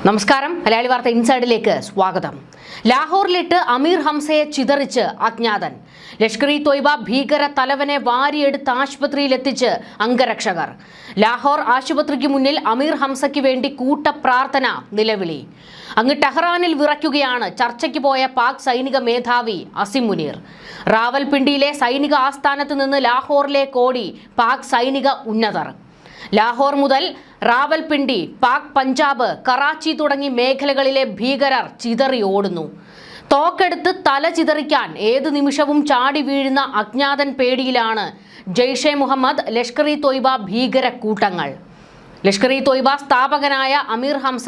നമസ്കാരം. മലയാളി വാർത്ത ഇൻസൈഡിലേക്ക് സ്വാഗതം. ലാഹോറിലിട്ട് അമീർ ഹംസയെ ചിതറിച്ച് അജ്ഞാതൻ. ലഷ്കർ-ഇ തോയ്ബ ഭീകര തലവനെ വാരിയെടുത്ത് ആശുപത്രിയിലെത്തിച്ച് അംഗരക്ഷകർ. ലാഹോർ ആശുപത്രിക്ക് മുന്നിൽ അമീർ ഹംസയ്ക്ക് വേണ്ടി കൂട്ടപ്രാർത്ഥന നിലവിളി. അങ്ങ് ടെഹ്റാനിൽ വിറയ്ക്കുകയാണ് ചർച്ചയ്ക്ക് പോയ പാക് സൈനിക മേധാവി അസിം മുനീർ. റാവൽപിണ്ടിയിലെ സൈനിക ആസ്ഥാനത്ത് നിന്ന് ലാഹോറിലേക്ക് ഓടി പാക് സൈനിക ഉന്നതർ. ലാഹോർ മുതൽ റാവൽപിണ്ടി, പാക് പഞ്ചാബ്, കറാച്ചി തുടങ്ങി മേഖലകളിലെ ഭീകരർ ചിതറി ഓടുന്നു. തോക്കെടുത്ത് തല ചിതറിക്കാൻ ഏതു നിമിഷവും ചാടി വീഴുന്ന അജ്ഞാതൻ പേടിയിലാണ് ജെയ്ഷെ മുഹമ്മദ്, ലഷ്കർ-ഇ തോയ്ബ ഭീകര കൂട്ടങ്ങൾ. ലഷ്കർ-ഇ തോയ്ബ സ്ഥാപകനായ അമീർ ഹംസ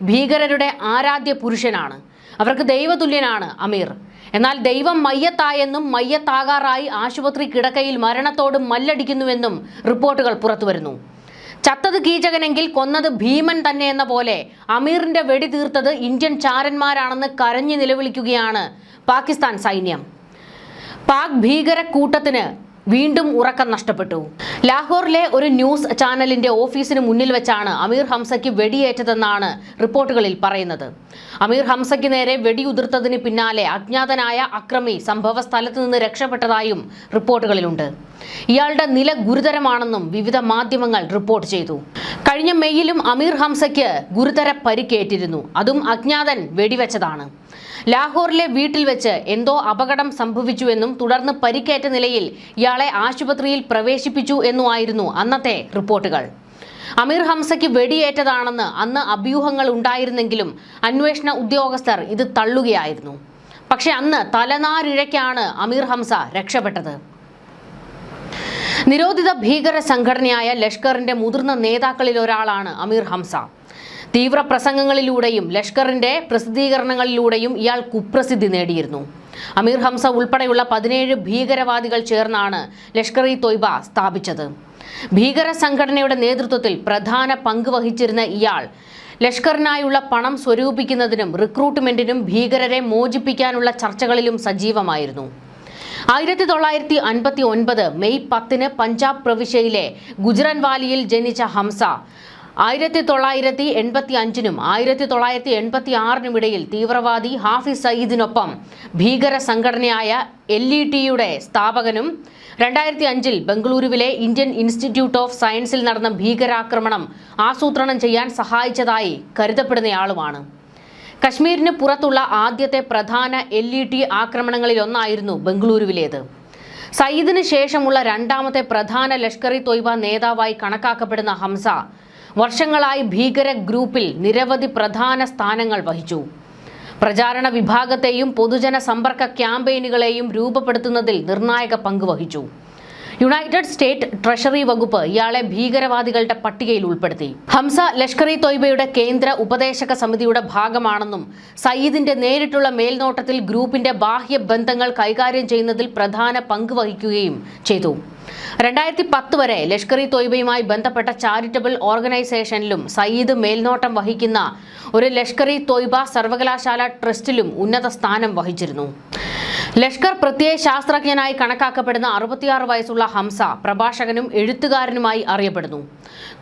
ഭീകരരുടെ ആരാധ്യ പുരുഷനാണ്. അവർക്ക് ദൈവതുല്യനാണ് അമീർ. എന്നാൽ ദൈവം മയ്യത്തായെന്നും മയ്യത്താകാറായി ആശുപത്രി കിടക്കയിൽ മരണത്തോട് മല്ലടിക്കുന്നുവെന്നും റിപ്പോർട്ടുകൾ പുറത്തുവരുന്നു. ചത്തത് കീചകനെങ്കിൽ കൊന്നത് ഭീമൻ തന്നെ എന്ന പോലെ അമീറിന്റെ വെടി തീർത്തത് ഇന്ത്യൻ ചാരന്മാരാണെന്ന് കരഞ്ഞു നിലവിളിക്കുകയാണ് പാകിസ്ഥാൻ സൈന്യം. പാക് ഭീകര കൂട്ടത്തിന് വീണ്ടും ഉറക്കം നഷ്ടപ്പെട്ടു. ലാഹോറിലെ ഒരു ന്യൂസ് ചാനലിന്റെ ഓഫീസിന് മുന്നിൽ വെച്ചാണ് അമീർ ഹംസയ്ക്ക് വെടിയേറ്റതെന്നാണ് റിപ്പോർട്ടുകളിൽ പറയുന്നത്. അമീർ ഹംസയ്ക്ക് നേരെ വെടിയുതിർത്തതിന് പിന്നാലെ അജ്ഞാതനായ അക്രമി സംഭവ സ്ഥലത്ത് നിന്ന് രക്ഷപ്പെട്ടതായും റിപ്പോർട്ടുകളിലുണ്ട്. ഇയാളുടെ നില ഗുരുതരമാണെന്നും വിവിധ മാധ്യമങ്ങൾ റിപ്പോർട്ട് ചെയ്തു. കഴിഞ്ഞ മെയ്യിലും അമീർ ഹംസയ്ക്ക് ഗുരുതര പരിക്കേറ്റിരുന്നു. അതും അജ്ഞാതൻ വെടിവെച്ചതാണ്. ലാഹോറിലെ വീട്ടിൽ വെച്ച് എന്തോ അപകടം സംഭവിച്ചുവെന്നും തുടർന്ന് പരിക്കേറ്റ നിലയിൽ ഇയാളെ ആശുപത്രിയിൽ പ്രവേശിപ്പിച്ചു എന്നുമായിരുന്നു അന്നത്തെ റിപ്പോർട്ടുകൾ. അമീർ ഹംസയ്ക്ക് വെടിയേറ്റതാണെന്ന് അന്ന് അഭ്യൂഹങ്ങൾ ഉണ്ടായിരുന്നെങ്കിലും അന്വേഷണ ഉദ്യോഗസ്ഥർ ഇത് തള്ളുകയായിരുന്നു. പക്ഷെ അന്ന് തലനാരിഴയ്ക്കാണ് അമീർ ഹംസ രക്ഷപ്പെട്ടത്. നിരോധിത ഭീകര സംഘടനയായ ലഷ്കറിന്റെ മുതിർന്ന നേതാക്കളിൽ ഒരാളാണ് അമീർ ഹംസ. തീവ്ര പ്രസംഗങ്ങളിലൂടെയും ലഷ്കറിന്റെ പ്രസിദ്ധീകരണങ്ങളിലൂടെയും ഇയാൾ കുപ്രസിദ്ധി നേടിയിരുന്നു. അമീർ ഹംസ ഉൾപ്പെടെയുള്ള 17 ഭീകരവാദികൾ ചേർന്നാണ് ലഷ്കർ-ഇ തോയ്ബ സ്ഥാപിച്ചത്. ഭീകര സംഘടനയുടെ നേതൃത്വത്തിൽ പ്രധാന പങ്ക് വഹിച്ചിരുന്ന ഇയാൾ ലഷ്കറിനായുള്ള പണം സ്വരൂപിക്കുന്നതിനും റിക്രൂട്ട്മെന്റിനും ഭീകരരെ മോചിപ്പിക്കാനുള്ള ചർച്ചകളിലും സജീവമായിരുന്നു. 1959 മെയ് 10 പഞ്ചാബ് പ്രവിശ്യയിലെ ഗുജ്റൻവാലിയിൽ ജനിച്ച ഹംസ 1985 1986 ഇടയിൽ തീവ്രവാദി ഹാഫിസ് സയ്യിദിനൊപ്പം ഭീകര സംഘടനയായ LETയുടെ സ്ഥാപകനും 2005 ബംഗളൂരുവിലെ ഇന്ത്യൻ ഇൻസ്റ്റിറ്റ്യൂട്ട് ഓഫ് സയൻസിൽ നടന്ന ഭീകരാക്രമണം ആസൂത്രണം ചെയ്യാൻ സഹായിച്ചതായി കരുതപ്പെടുന്നയാളുമാണ്. കശ്മീരിന് പുറത്തുള്ള ആദ്യത്തെ പ്രധാന LET ആക്രമണങ്ങളിലൊന്നായിരുന്നു ബംഗളൂരുവിലേത്. സയ്യിദിന് ശേഷമുള്ള രണ്ടാമത്തെ പ്രധാന ലഷ്കർ-ഇ തോയ്ബ നേതാവായി കണക്കാക്കപ്പെടുന്ന ഹംസ വർഷങ്ങളായി ഭീകര ഗ്രൂപ്പിൽ നിരവധി പ്രധാന സ്ഥാനങ്ങൾ വഹിച്ചു. പ്രചാരണ വിഭാഗത്തെയും പൊതുജന സമ്പർക്ക ക്യാമ്പയിനുകളെയും രൂപപ്പെടുത്തുന്നതിൽ നിർണായക പങ്ക് വഹിച്ചു. യുണൈറ്റഡ് സ്റ്റേറ്റ് ട്രഷറി വകുപ്പ് ഇയാളെ ഭീകരവാദികളുടെ പട്ടികയിൽ ഉൾപ്പെടുത്തി. ഹംസ ലഷ്കർ-ഇ തോയ്ബയുടെ കേന്ദ്ര ഉപദേശക സമിതിയുടെ ഭാഗമാണെന്നും സയ്യിദിന്റെ നേരിട്ടുള്ള മേൽനോട്ടത്തിൽ ഗ്രൂപ്പിന്റെ ബാഹ്യ ബന്ധങ്ങൾ കൈകാര്യം ചെയ്യുന്നതിൽ പ്രധാന പങ്ക് വഹിക്കുകയും ചെയ്തു. 2010 വരെ ലഷ്കർ-ഇ തോയ്ബയുമായി ബന്ധപ്പെട്ട ചാരിറ്റബിൾ ഓർഗനൈസേഷനിലും സയ്യിദ് മേൽനോട്ടം വഹിക്കുന്ന ഒരു ലഷ്കർ-ഇ തോയ്ബ സർവകലാശാല ട്രസ്റ്റിലും ഉന്നത സ്ഥാനം വഹിച്ചിരുന്നു. ലഷ്കർ പ്രത്യയ ശാസ്ത്രജ്ഞനായി കണക്കാക്കപ്പെടുന്ന 66 വയസ്സുള്ള ഹംസ പ്രഭാഷകനും എഴുത്തുകാരനുമായി അറിയപ്പെടുന്നു.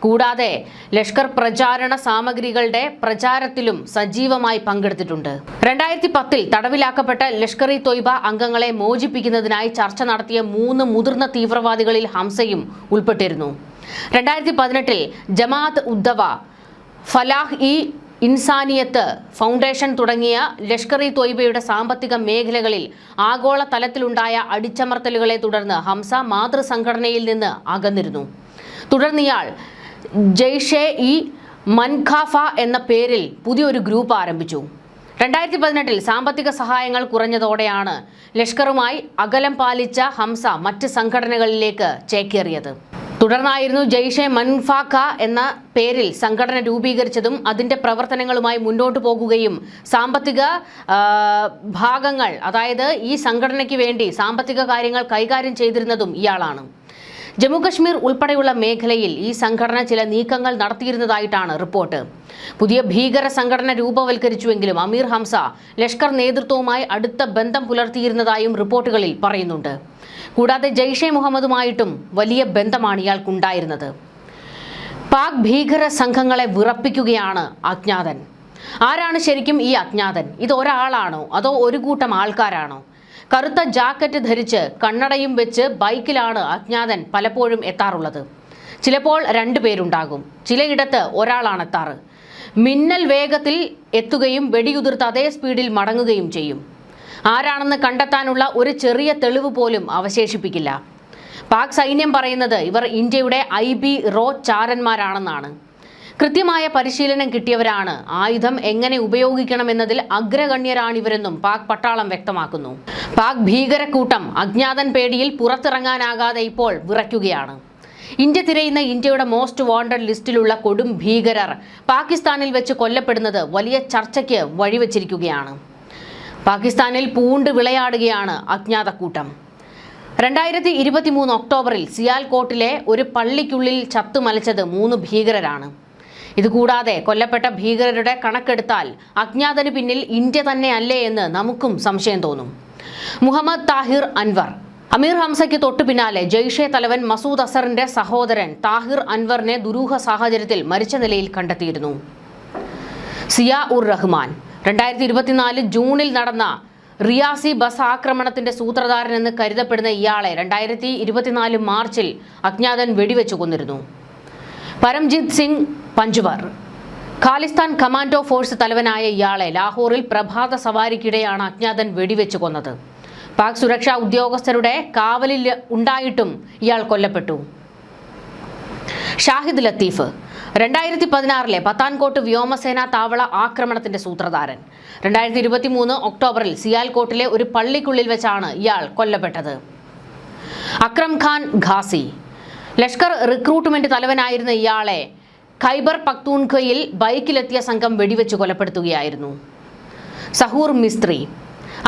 കൂടാതെ ലഷ്കർ പ്രചാരണ സാമഗ്രികളുടെ പ്രചാരത്തിലും സജീവമായി പങ്കെടുത്തിട്ടുണ്ട്. 2010 തടവിലാക്കപ്പെട്ട ലഷ്കർ-ഇ തോയ്ബ അംഗങ്ങളെ മോചിപ്പിക്കുന്നതിനായി ചർച്ച നടത്തിയ 3 മുതിർന്ന തീവ്രവാദികളിൽ ഹംസയും ഉൾപ്പെട്ടിരുന്നു. 2018 ജമാഅത്ത് ഉദ്ദവ, ഫലാഹ്-ഇ ഇൻസാനിയത്ത് ഫൗണ്ടേഷൻ തുടങ്ങിയ ലഷ്കർ-ഇ തോയ്ബയുടെ സാമ്പത്തിക മേഖലകളിൽ ആഗോള തലത്തിലുണ്ടായ അടിച്ചമർത്തലുകളെ തുടർന്ന് ഹംസ മാതൃസംഘടനയിൽ നിന്ന് അകന്നിരുന്നു. തുടർന്ന് ഇയാൾ ജെയ്ഷെ-ഇ മൻഖാഫ എന്ന പേരിൽ പുതിയൊരു ഗ്രൂപ്പ് ആരംഭിച്ചു. 2018 സാമ്പത്തിക സഹായങ്ങൾ കുറഞ്ഞതോടെയാണ് ലഷ്കറുമായി അകലം പാലിച്ച ഹംസ മറ്റ് സംഘടനകളിലേക്ക് ചേക്കേറിയത്. തുടർന്നായിരുന്നു ജെയ്ഷെ മൻഫാഖ എന്ന പേരിൽ സംഘടന രൂപീകരിച്ചതും അതിന്റെ പ്രവർത്തനങ്ങളുമായി മുന്നോട്ട് പോകുകയും സാമ്പത്തിക ഭാഗങ്ങൾ, അതായത് ഈ സംഘടനയ്ക്ക് വേണ്ടി സാമ്പത്തിക കാര്യങ്ങൾ കൈകാര്യം ചെയ്തിരുന്നതും ഇയാളാണ്. ജമ്മുകശ്മീർ ഉൾപ്പെടെയുള്ള മേഖലയിൽ ഈ സംഘടന ചില നീക്കങ്ങൾ നടത്തിയിരുന്നതായിട്ടാണ് റിപ്പോർട്ട്. പുതിയ ഭീകര സംഘടന രൂപവൽക്കരിച്ചുവെങ്കിലും അമീർ ഹംസ ലഷ്കർ നേതൃത്വവുമായി അടുത്ത ബന്ധം പുലർത്തിയിരുന്നതായും റിപ്പോർട്ടുകളിൽ പറയുന്നുണ്ട്. കൂടാതെ ജെയ്ഷെ മുഹമ്മദുമായിട്ടും വലിയ ബന്ധമാണ് ഇയാൾക്കുണ്ടായിരുന്നത്. പാക് ഭീകര സംഘങ്ങളെ വിറപ്പിക്കുകയാണ് അജ്ഞാതൻ. ആരാണ് ശരിക്കും ഈ അജ്ഞാതൻ? ഇത് ഒരാളാണോ അതോ ഒരു കൂട്ടം ആൾക്കാരാണോ? കറുത്ത ജാക്കറ്റ് ധരിച്ച് കണ്ണടയും വെച്ച് ബൈക്കിലാണ് അജ്ഞാതൻ പലപ്പോഴും എത്താറുള്ളത്. ചിലപ്പോൾ 2 പേരുണ്ടാകും, ചിലയിടത്ത് ഒരാളാണ് എത്താറ്. മിന്നൽ വേഗത്തിൽ എത്തുകയും വെടിയുതിർത്ത് അതേ സ്പീഡിൽ മടങ്ങുകയും ചെയ്യും. ആരാണെന്ന് കണ്ടെത്താനുള്ള ഒരു ചെറിയ തെളിവ് പോലും അവശേഷിപ്പിക്കില്ല. പാക് സൈന്യം പറയുന്നത് ഇവർ ഇന്ത്യയുടെ IB റോ ചാരന്മാരാണെന്നാണ്. കൃത്യമായ പരിശീലനം കിട്ടിയവരാണ്. ആയുധം എങ്ങനെ ഉപയോഗിക്കണമെന്നതിൽ അഗ്രഗണ്യരാണിവരെന്നും പാക് പട്ടാളം വ്യക്തമാക്കുന്നു. പാക് ഭീകരക്കൂട്ടം അജ്ഞാതൻ പേടിയിൽ പുറത്തിറങ്ങാനാകാതെ ഇപ്പോൾ വിറയ്ക്കുകയാണ്. ഇന്ത്യ തിരയുന്ന ഇന്ത്യയുടെ മോസ്റ്റ് വാണ്ടഡ് ലിസ്റ്റിലുള്ള കൊടും ഭീകരർ പാകിസ്ഥാനിൽ വെച്ച് കൊല്ലപ്പെടുന്നത് വലിയ ചർച്ചയ്ക്ക് വഴിവെച്ചിരിക്കുകയാണ്. പാകിസ്ഥാനിൽ പൂണ്ട് വിളയാടുകയാണ് അജ്ഞാതക്കൂട്ടം. 2023 ഒക്ടോബറിൽ സിയാൽകോട്ടിലെ ഒരു പള്ളിക്കുള്ളിൽ ചത്തുമലച്ചത് 3 ഭീകരരാണ്. ഇതുകൂടാതെ കൊല്ലപ്പെട്ട ഭീകരരുടെ കണക്കെടുത്താൽ അജ്ഞാതന് പിന്നിൽ ഇന്ത്യ തന്നെയല്ലേ എന്ന് നമുക്കും സംശയം തോന്നും. മുഹമ്മദ് താഹിർ അൻവർ. അമീർ ഹംസയ്ക്ക് തൊട്ടു പിന്നാലെ ജയ്ഷെ തലവൻ മസൂദ് അസറിന്റെ സഹോദരൻ താഹിർ അൻവറിനെ ദുരൂഹ സാഹചര്യത്തിൽ മരിച്ച നിലയിൽ കണ്ടെത്തിയിരുന്നു. സിയാ ഉർ റഹ്മാൻ. 2024 ജൂണിൽ നടന്ന റിയാസി ബസ് ആക്രമണത്തിന്റെ സൂത്രധാരനെന്ന് കരുതപ്പെടുന്ന ഇയാളെ 2024 മാർച്ചിൽ അജ്ഞാതൻ വെടിവെച്ചു കൊന്നിരുന്നു. പരംജിത് സിംഗ് പഞ്ച്വർ. ഖാലിസ്ഥാൻ കമാൻഡോ ഫോഴ്സ് തലവനായ ഇയാളെ ലാഹോറിൽ പ്രഭാത സവാരിക്കിടെയാണ് അജ്ഞാതൻ വെടിവെച്ചു കൊന്നത്. പാക് സുരക്ഷാ ഉദ്യോഗസ്ഥരുടെ കാവലിൽ ഉണ്ടായിട്ടും ഇയാൾ കൊല്ലപ്പെട്ടു. ഷാഹിദ് ലത്തീഫ്. 2016 പത്താൻകോട്ട് വ്യോമസേനാ താവള ആക്രമണത്തിന്റെ സൂത്രധാരൻ. 2023 ഒക്ടോബറിൽ സിയാൽകോട്ടിലെ ഒരു പള്ളിക്കുള്ളിൽ വെച്ചാണ് ഇയാൾ കൊല്ലപ്പെട്ടത്. അക്രം ഖാൻ ഖാസി. ലഷ്കർ റിക്രൂട്ട്മെന്റ് തലവനായിരുന്ന ഇയാളെ ഖൈബർ പക്തൂൺഖയിൽ ബൈക്കിലെത്തിയ സംഘം വെടിവെച്ച് കൊലപ്പെടുത്തുകയായിരുന്നു. സഹൂർ മിസ്ത്രി.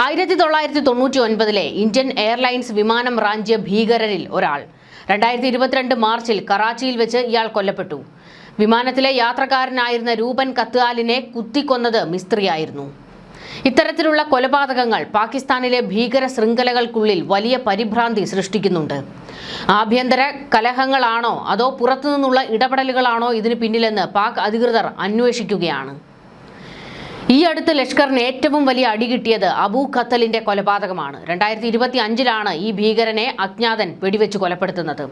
1999 ഇന്ത്യൻ എയർലൈൻസ് വിമാനം റാഞ്ചിയ ഭീകരരിൽ ഒരാൾ. 2022 മാർച്ചിൽ കറാച്ചിയിൽ വെച്ച് ഇയാൾ കൊല്ലപ്പെട്ടു. വിമാനത്തിലെ യാത്രക്കാരനായിരുന്ന രൂപൻ കത്വാലിനെ കുത്തിക്കൊന്നത് മിസ്ത്രിയായിരുന്നു. ഇത്തരത്തിലുള്ള കൊലപാതകങ്ങൾ പാകിസ്ഥാനിലെ ഭീകര ശൃംഖലകൾക്കുള്ളിൽ വലിയ പരിഭ്രാന്തി സൃഷ്ടിക്കുന്നുണ്ട്. ആഭ്യന്തര കലഹങ്ങളാണോ അതോ പുറത്തുനിന്നുള്ള ഇടപെടലുകളാണോ ഇതിന് പിന്നിലെന്ന് പാക് അധികൃതർ അന്വേഷിക്കുകയാണ്. ഈ അടുത്ത് ലഷ്കറിന് ഏറ്റവും വലിയ അടി കിട്ടിയത് അബൂ ഖത്തലിന്റെ കൊലപാതകമാണ്. 2025 ഈ ഭീകരനെ അജ്ഞാതൻ വെടിവെച്ച് കൊലപ്പെടുത്തുന്നത്.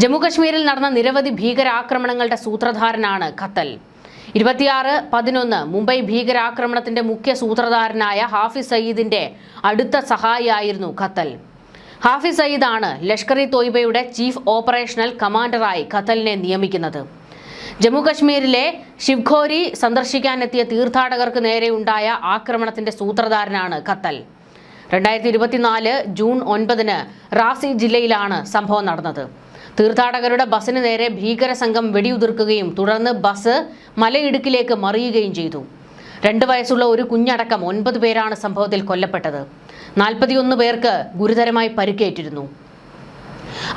ജമ്മുകശ്മീരിൽ നടന്ന നിരവധി ഭീകരാക്രമണങ്ങളുടെ സൂത്രധാരനാണ് ഖത്തൽ. 26/11 മുംബൈ ഭീകരാക്രമണത്തിന്റെ മുഖ്യ സൂത്രധാരനായ ഹാഫിസ് സയ്യിദിന്റെ അടുത്ത സഹായിയായിരുന്നു ഖത്തൽ. ഹാഫിസ് സയ്യിദാണ് ലഷ്കർ ഇ തോയ്ബയുടെ ചീഫ് ഓപ്പറേഷണൽ കമാൻഡറായി ഖത്തലിനെ നിയമിക്കുന്നത്. ജമ്മുകശ്മീരിലെ ശിവ്ഖോരി സന്ദർശിക്കാനെത്തിയ തീർത്ഥാടകർക്ക് നേരെയുണ്ടായ ആക്രമണത്തിന്റെ സൂത്രധാരനാണ് ഖത്തൽ. 2024 ജൂൺ 9 റാസി ജില്ലയിലാണ് സംഭവം നടന്നത്. തീർത്ഥാടകരുടെ ബസിന് നേരെ ഭീകര സംഘം വെടിയുതിർക്കുകയും തുടർന്ന് ബസ് മലയിടുക്കിലേക്ക് മറിയുകയും ചെയ്തു. 2 വയസ്സുള്ള ഒരു കുഞ്ഞടക്കം 9 പേരാണ് സംഭവത്തിൽ കൊല്ലപ്പെട്ടത്. 41 പേർക്ക് ഗുരുതരമായി പരിക്കേറ്റിരുന്നു.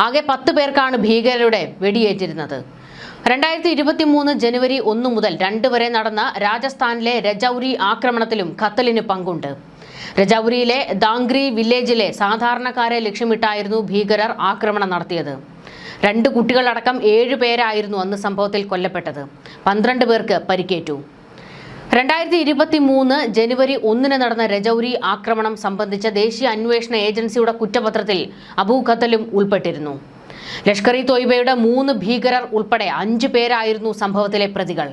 ആകെ 10 പേർക്കാണ് ഭീകരരുടെ വെടിയേറ്റിരുന്നത്. 2023 ജനുവരി 1 മുതൽ 2 വരെ നടന്ന രാജസ്ഥാനിലെ രജൌരി ആക്രമണത്തിലും ഖത്തലിന് പങ്കുണ്ട്. രജൌരിയിലെ ദാംഗ്രി വില്ലേജിലെ സാധാരണക്കാരെ ലക്ഷ്യമിട്ടായിരുന്നു ഭീകരർ ആക്രമണം നടത്തിയത്. 2 കുട്ടികളടക്കം 7 പേരായിരുന്നു അന്ന് സംഭവത്തിൽ കൊല്ലപ്പെട്ടത്. 12 പേർക്ക് പരിക്കേറ്റു. 2023 ജനുവരി 1 നടന്ന രജൌരി ആക്രമണം സംബന്ധിച്ച ദേശീയ അന്വേഷണ ഏജൻസിയുടെ കുറ്റപത്രത്തിൽ അബൂ ഖത്തലും ഉൾപ്പെട്ടിരുന്നു. ലഷ്കർ ഇ തോയ്ബയുടെ 3 ഭീകരർ ഉൾപ്പെടെ 5 പേരായിരുന്നു സംഭവത്തിലെ പ്രതികൾ.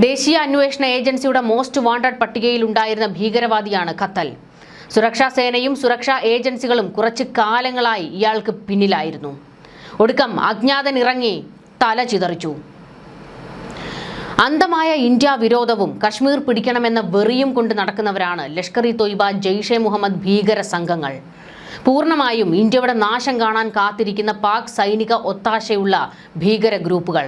ദേശീയ അന്വേഷണ ഏജൻസിയുടെ മോസ്റ്റ് വാണ്ടഡ് പട്ടികയിലുണ്ടായിരുന്ന ഭീകരവാദിയാണ് ഖത്തൽ. സുരക്ഷാ സേനയും സുരക്ഷാ ഏജൻസികളും കുറച്ചു കാലങ്ങളായി ഇയാൾക്ക് പിന്നിലായിരുന്നു. ഒടുക്കം അജ്ഞാതൻ ഇറങ്ങി തല ചിതറിച്ചു. അന്ധമായ ഇന്ത്യ വിരോധവും കശ്മീർ പിടിക്കണമെന്ന വെറിയും കൊണ്ട് നടക്കുന്നവരാണ് ലഷ്കർ ഇ തോയ്ബ, ജയ്ഷെ മുഹമ്മദ് ഭീകര സംഘങ്ങൾ. പൂർണ്ണമായും ഇന്ത്യയുടെ നാശം കാണാൻ കാത്തിരിക്കുന്ന പാക് സൈനിക ഒത്താശയുള്ള ഭീകര ഗ്രൂപ്പുകൾ.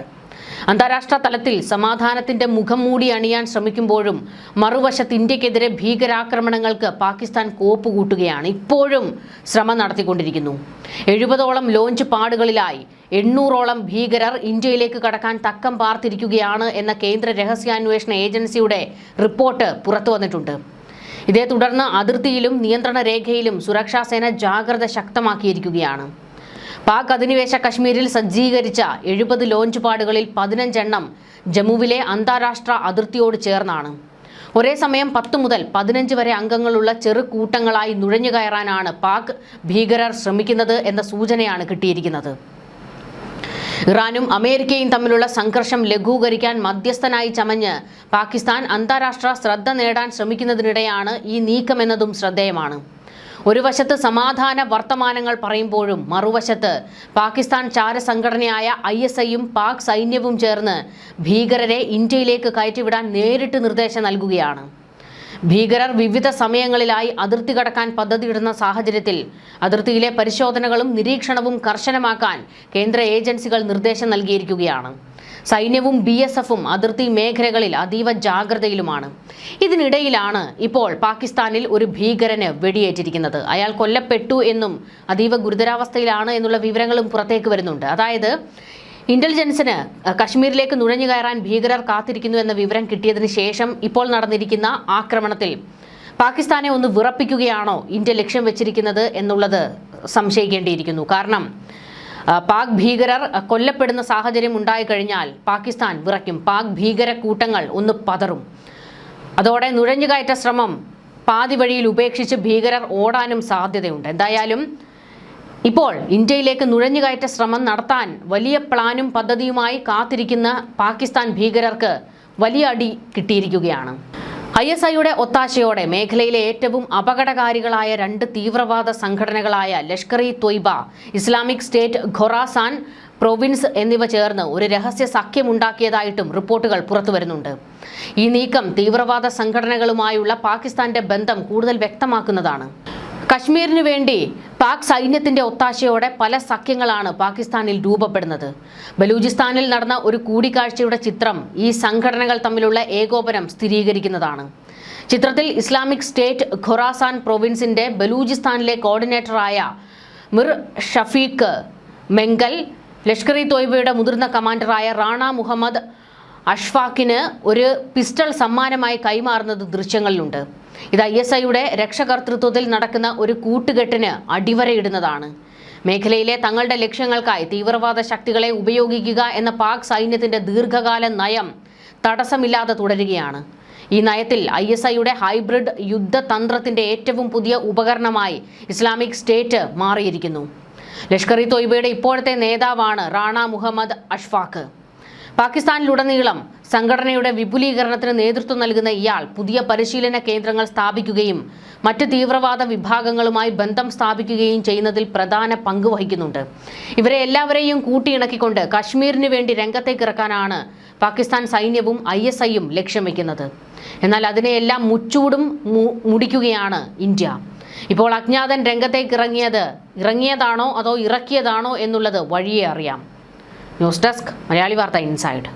അന്താരാഷ്ട്ര തലത്തിൽ സമാധാനത്തിന്റെ മുഖം മൂടി അണിയാൻ ശ്രമിക്കുമ്പോഴും മറുവശത്ത് ഇന്ത്യക്കെതിരെ ഭീകരാക്രമണങ്ങൾക്ക് പാകിസ്ഥാൻ കോപ്പുകൂട്ടുകയാണ്. ഇപ്പോഴും ശ്രമം നടത്തിക്കൊണ്ടിരിക്കുന്നു. 70ഓളം ലോഞ്ച് പാടുകളിലായി 800ഓളം ഭീകരർ ഇന്ത്യയിലേക്ക് കടക്കാൻ തക്കം പാർത്തിരിക്കുകയാണ് എന്ന കേന്ദ്ര രഹസ്യാന്വേഷണ ഏജൻസിയുടെ റിപ്പോർട്ട് പുറത്തു വന്നിട്ടുണ്ട്. ഇതേ തുടർന്ന് അതിർത്തിയിലും നിയന്ത്രണ രേഖയിലും സുരക്ഷാ സേന ജാഗ്രത ശക്തമാക്കിയിരിക്കുകയാണ്. പാക് അധിനിവേശ കശ്മീരിൽ സജ്ജീകരിച്ച 70 ലോഞ്ച് പാടുകളിൽ 15 എണ്ണം ജമ്മുവിലെ അന്താരാഷ്ട്ര അതിർത്തിയോട് ചേർന്നാണ്. ഒരേ സമയം 10 മുതൽ 15 വരെ അംഗങ്ങളുള്ള ചെറു കൂട്ടങ്ങളായി നുഴഞ്ഞു കയറാനാണ് പാക് ഭീകരർ ശ്രമിക്കുന്നത് എന്ന സൂചനയാണ് കിട്ടിയിരിക്കുന്നത്. ഇറാനും അമേരിക്കയും തമ്മിലുള്ള സംഘർഷം ലഘൂകരിക്കാൻ മധ്യസ്ഥനായി ചമഞ്ഞ് പാകിസ്ഥാൻ അന്താരാഷ്ട്ര ശ്രദ്ധ നേടാൻ ശ്രമിക്കുന്നതിനിടെയാണ് ഈ നീക്കമെന്നതും ശ്രദ്ധേയമാണ്. ഒരു വശത്ത് സമാധാന വർത്തമാനങ്ങൾ പറയുമ്പോഴും മറുവശത്ത് പാകിസ്ഥാൻ ചാരസംഘടനയായ ISIയും പാക് സൈന്യവും ചേർന്ന് ഭീകരരെ ഇന്ത്യയിലേക്ക് കയറ്റിവിടാൻ നേരിട്ട് നിർദ്ദേശം നൽകുകയാണ്. ഭീകരർ വിവിധ സമയങ്ങളിലായി അതിർത്തി കടക്കാൻ പദ്ധതിയിടുന്ന സാഹചര്യത്തിൽ അതിർത്തിയിലെ പരിശോധനകളും നിരീക്ഷണവും കർശനമാക്കാൻ കേന്ദ്ര ഏജൻസികൾ നിർദ്ദേശം നൽകിയിരിക്കുകയാണ്. സൈന്യവും BSFും അതിർത്തി മേഖലകളിൽ അതീവ ജാഗ്രതയിലുമാണ്. ഇതിനിടയിലാണ് ഇപ്പോൾ പാകിസ്ഥാനിൽ ഒരു ഭീകരന് വെടിയേറ്റിരിക്കുന്നത്. അയാൾ കൊല്ലപ്പെട്ടു എന്നും അതീവ ഗുരുതരാവസ്ഥയിലാണ് എന്നുള്ള വിവരങ്ങളും പുറത്തേക്ക് വരുന്നുണ്ട്. അതായത് ഇന്റലിജൻസിന് കശ്മീരിലേക്ക് നുഴഞ്ഞു കയറാൻ ഭീകരർ കാത്തിരിക്കുന്നു എന്ന വിവരം കിട്ടിയതിന് ശേഷം ഇപ്പോൾ നടന്നിരിക്കുന്ന ആക്രമണത്തിൽ പാകിസ്ഥാനെ ഒന്ന് വിറപ്പിക്കുകയാണോ ഇന്ത്യ ലക്ഷ്യം വെച്ചിരിക്കുന്നത് എന്നുള്ളത് സംശയിക്കേണ്ടിയിരിക്കുന്നു. കാരണം പാക് ഭീകരർ കൊല്ലപ്പെടുന്ന സാഹചര്യം ഉണ്ടായിക്കഴിഞ്ഞാൽ പാകിസ്ഥാൻ വിറയ്ക്കും. പാക് ഭീകര കൂട്ടങ്ങൾ ഒന്ന് പതറും. അതോടെ നുഴഞ്ഞുകയറ്റ ശ്രമം പാതി വഴിയിൽ ഉപേക്ഷിച്ച് ഭീകരർ ഓടാനും സാധ്യതയുണ്ട്. എന്തായാലും ഇപ്പോൾ ഇന്ത്യയിലേക്ക് നുഴഞ്ഞുകയറ്റ ശ്രമം നടത്താൻ വലിയ പ്ലാനും പദ്ധതിയുമായി കാത്തിരിക്കുന്ന പാകിസ്ഥാൻ ഭീകരർക്ക് വലിയ അടി കിട്ടിയിരിക്കുകയാണ്. ISIയുടെ ഒത്താശയോടെ മേഖലയിലെ ഏറ്റവും അപകടകാരികളായ 2 തീവ്രവാദ സംഘടനകളായ Lashkar-e-Taiba, Islamic State Khorasan province എന്നിവ ചേർന്ന് ഒരു രഹസ്യ സഖ്യമുണ്ടാക്കിയതായിട്ടും റിപ്പോർട്ടുകൾ പുറത്തുവരുന്നുണ്ട്. ഈ നീക്കം തീവ്രവാദ സംഘടനകളുമായുള്ള പാകിസ്ഥാന്റെ ബന്ധം കൂടുതൽ വ്യക്തമാക്കുന്നതാണ്. കശ്മീരിനു വേണ്ടി പാക് സൈന്യത്തിന്റെ ഒത്താശയോടെ പല സഖ്യങ്ങളാണ് പാകിസ്ഥാനിൽ രൂപപ്പെടുന്നത്. ബലൂചിസ്ഥാനിൽ നടന്ന ഒരു കൂടിക്കാഴ്ചയുടെ ചിത്രം ഈ സംഘടനകൾ തമ്മിലുള്ള ഏകോപനം സ്ഥിരീകരിക്കുന്നതാണ്. ചിത്രത്തിൽ ഇസ്ലാമിക് സ്റ്റേറ്റ് ഖൊറാസാൻ പ്രൊവിൻസിന്റെ ബലൂചിസ്ഥാനിലെ കോർഡിനേറ്ററായ മിർ ഷഫീഖ് മെങ്കൽ, ലഷ്കർ-ഇ-തൊയ്ബയുടെ മുതിർന്ന കമാൻഡറായ റാണ മുഹമ്മദ് അഷ്ഫാഖിന് ഒരു പിസ്റ്റൾ സമ്മാനമായി കൈമാറുന്നത് ദൃശ്യങ്ങളിലുണ്ട്. ഇത് ISIയുടെ രക്ഷകർതൃത്വത്തിൽ നടക്കുന്ന ഒരു കൂട്ടുകെട്ടിന് അടിവരയിടുന്നതാണ്. മേഖലയിലെ തങ്ങളുടെ ലക്ഷ്യങ്ങൾക്കായി തീവ്രവാദ ശക്തികളെ ഉപയോഗിക്കുക എന്ന പാക് സൈന്യത്തിന്റെ ദീർഘകാല നയം തടസ്സമില്ലാതെ തുടരുകയാണ്. ഈ നയത്തിൽ ISIയുടെ ഹൈബ്രിഡ് യുദ്ധതന്ത്രത്തിന്റെ ഏറ്റവും പുതിയ ഉപകരണമായി ഇസ്ലാമിക് സ്റ്റേറ്റ് മാറിയിരിക്കുന്നു. ലഷ്കർ-ഇ-തൊയ്ബയുടെ ഇപ്പോഴത്തെ നേതാവാണ് റാണ മുഹമ്മദ് അഷ്ഫാഖ്. പാകിസ്ഥാനിലുടനീളം സംഘടനയുടെ വിപുലീകരണത്തിന് നേതൃത്വം നൽകുന്ന ഇയാൾ പുതിയ പരിശീലന കേന്ദ്രങ്ങൾ സ്ഥാപിക്കുകയും മറ്റ് തീവ്രവാദ വിഭാഗങ്ങളുമായി ബന്ധം സ്ഥാപിക്കുകയും ചെയ്യുന്നതിൽ പ്രധാന പങ്ക് വഹിക്കുന്നുണ്ട്. ഇവരെ എല്ലാവരെയും കൂട്ടിയിണക്കിക്കൊണ്ട് കശ്മീരിന് വേണ്ടി രംഗത്തേക്കിറക്കാനാണ് പാകിസ്ഥാൻ സൈന്യവും ISIയും ലക്ഷ്യം വയ്ക്കുന്നത്. എന്നാൽ അതിനെയെല്ലാം മുച്ചൂടും മുടിക്കുകയാണ് ഇന്ത്യ. ഇപ്പോൾ അജ്ഞാതൻ രംഗത്തേക്ക് ഇറങ്ങിയതാണോ അതോ ഇറക്കിയതാണോ എന്നുള്ളത് വഴിയേ അറിയാം. ന്യൂസ് ഡെസ്ക് മലയാളി വാർത്ത ഇൻസൈഡ്.